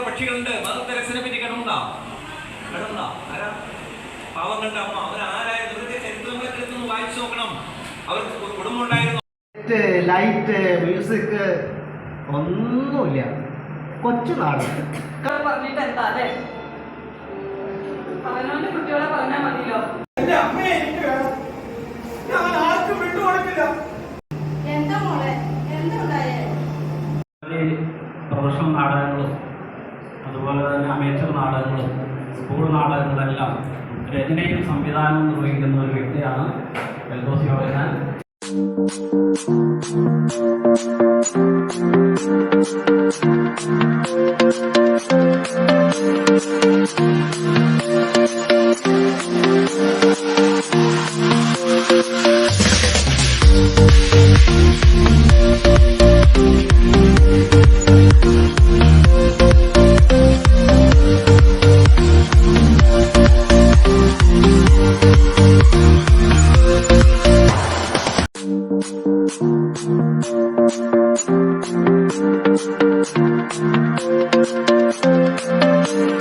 പക്ഷികളുണ്ട് മദർതെരേസയെ പറ്റി കേട്ടിട്ടുണ്ടോ? പാവങ്ങളുടെ അമ്മ അവർ ആരായിരുന്നു? ചരിത്രങ്ങളൊക്കെ എടുത്തൊന്ന് വായിച്ചു നോക്കണം. അവർക്ക് കുടുംബം ഉണ്ടായിരുന്നു. ലൈറ്റ് മ്യൂസിക് ഒന്നുമില്ല, കൊച്ചു നാട് പറഞ്ഞിട്ട് എന്താ അതെ അവനവന്റെ കുട്ടികളെ പറഞ്ഞാൽ മതിയല്ലോ. എന്റെ അമ്മയെ എനിക്ക് വേണം, ഞാൻ ആർക്കും വിട്ടുകൊടുക്കില്ല. എന്താ മോളെ എന്താ ഉണ്ടായേ? പ്രൊഫഷണൽ നാടകങ്ങളും അതുപോലെ തന്നെ അമേച്ചർ നാടകങ്ങളും സ്കൂൾ നാടകങ്ങളെല്ലാം രചനയും സംവിധാനവും നിർവഹിക്കുന്ന ഒരു വ്യക്തിയാണ് എൽദോസ് യോഹന്നാൻ. Thank you.